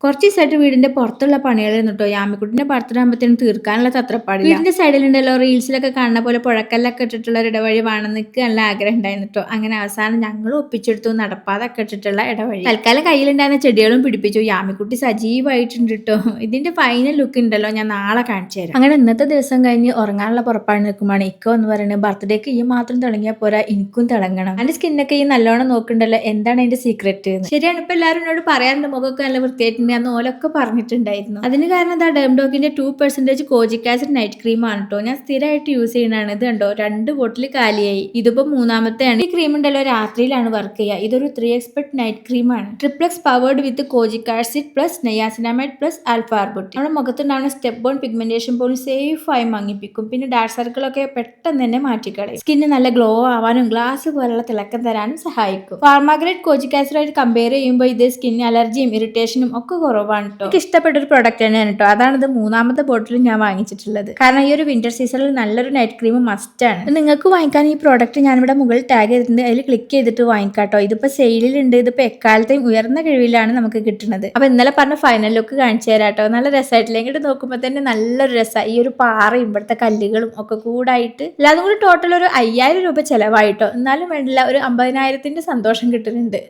കുറച്ച് ദിവസമായിട്ട് വീടിന്റെ പുറത്തുള്ള പണികളായിരുന്നു കേട്ടോ. യാമിക്കുട്ടിന്റെ ബർത്ത്ഡേ ആകുമ്പോഴത്തേനും തീർക്കാനുള്ള തത്രപ്പാടില്ല. വീടിന്റെ സൈഡിലുണ്ടല്ലോ റീൽസിലൊക്കെ കാണുന്ന പോലെ പുഴക്കല്ലൊക്കെ ഇട്ടിട്ടുള്ള ഒരു ഇടവഴി വേണമെന്ന് എനിക്ക് നല്ല ആഗ്രഹം ഉണ്ടായിരുന്നു കേട്ടോ. അങ്ങനെ അവസാനം ഞങ്ങൾ ഒപ്പിച്ചെടുത്തു നടപ്പാതൊക്കെ ഇട്ടിട്ടുള്ള ഇടവഴി. തൽക്കാലം കയ്യിലുണ്ടായിരുന്ന ചെടികളും പിടിപ്പിച്ചു. യാമിക്കുട്ടി സജീവമായിട്ടുണ്ട് കേട്ടോ. ഇതിന്റെ ഫൈനൽ ലുക്ക് ഉണ്ടല്ലോ ഞാൻ നാളെ കാണിച്ചു തരാം. അങ്ങനെ ഇന്നത്തെ ദിവസം കഴിഞ്ഞ് ഉറങ്ങാനുള്ള പുറപ്പാട് നിൽക്കുമ്പോൾ ഇക്കോ എന്ന് പറയുന്നത് ബർത്ത്ഡേക്ക് ഈ മാത്രം തിളങ്ങിയാൽ പോരാ, എനിക്കും തിളങ്ങണം. എന്റെ സ്കിന്നൊക്കെ ഈ നല്ലോണം നോക്കണ്ടല്ലോ, എന്താണ് അതിന്റെ സീക്രറ്റ്? ശരിയാണ്, ഇപ്പൊ എല്ലാവരും എന്നോട് പറയാറുണ്ട് മുഖമൊക്കെ നല്ല വൃത്തിയായിട്ടുണ്ട് അന്ന് ഓലൊക്കെ പറഞ്ഞിട്ടുണ്ടായിരുന്നു. അതിന് കാരണം എന്താ ഡെംഡോക്കിന്റെ 2% കോജിക് ആസിഡ് നൈറ്റ് ക്രീം ആണ് കേട്ടോ. ഞാൻ സ്ഥിരമായിട്ട് യൂസ് ചെയ്യുന്നതാണ്. ഇത് കണ്ടോ 2 ബോട്ടിൽ കാലിയായി. ഇതിപ്പോ മൂന്നാമത്തെയാണ്. ഈ ക്രീം ഉണ്ടല്ലോ രാത്രിയിലാണ് വർക്ക് ചെയ്യുക. ഇതൊരു 3 എക്സ്പെർട്ട് നൈറ്റ് ക്രീം ആണ്. Triplex powered with kojic acid plus niacinamide plus alpha arbutin. നമ്മുടെ മുഖത്തുണ്ടാവുന്ന സ്റ്റെപ്പ് ബോൺ പിഗ്മെന്റേഷൻ പോലും സേഫ് ആയി മങ്ങിപ്പിക്കും. പിന്നെ ഡാർക്ക് സർക്കിളൊക്കെ പെട്ടെന്ന് തന്നെ മാറ്റിക്കളയും. സ്കിന്ന് നല്ല ഗ്ലോ ആവാനും ഗ്ലാസ് പോലുള്ള തിളക്കം തരാനും സഹായിക്കും. ഫാർമാഗ്രേറ്റ് കോജിക് ആസിഡായിട്ട് കമ്പയർ ചെയ്യുമ്പോൾ ഇത് സ്കിൻ അലർജിയും ഇറിറ്റേഷനും ഒക്കെ കുറവാണ് കേട്ടോ. എനിക്ക് ഇഷ്ടപ്പെട്ട ഒരു പ്രൊഡക്റ്റ് തന്നെയാണ് കേട്ടോ. അതാണിത് മൂന്നാമത്തെ ബോട്ടിൽ ഞാൻ വാങ്ങിച്ചിട്ടുള്ളത്. കാരണം ഈ ഒരു വിന്റർ സീസണിൽ നല്ലൊരു നൈറ്റ് ക്രീം മസ്റ്റ് ആണ്. നിങ്ങൾക്ക് വാങ്ങിക്കാൻ ഈ പ്രോഡക്റ്റ് ഞാനിവിടെ മുകളിൽ ടാഗ് ചെയ്തിട്ടുണ്ട്. അതിൽ ക്ലിക്ക് ചെയ്തിട്ട് വാങ്ങിക്കാട്ടോ. ഇതിപ്പോ സെയിലുണ്ട്. ഇതിപ്പോ എക്കാലത്തെയും ഉയർന്ന കഴിവിലാണ് നമുക്ക് കിട്ടുന്നത്. അപ്പൊ ഇന്നലെ പറഞ്ഞ ഫൈനൽ ലുക്ക് കാണിച്ചു തരാട്ടോ. നല്ല രസമായിട്ടില്ല? ഇങ്ങോട്ട് നോക്കുമ്പോൾ തന്നെ നല്ലൊരു രസമാണ്. ഈ ഒരു പാറയും ഇവിടുത്തെ കല്ലുകളും ഒക്കെ കൂടായിട്ട് എല്ലാതും കൂടി ടോട്ടൽ ഒരു 5000 രൂപ ചെലവായിട്ടോ. എന്നാലും വേണ്ടില്ല, ഒരു 50,000ന്റെ സന്തോഷം കിട്ടുന്നുണ്ട്.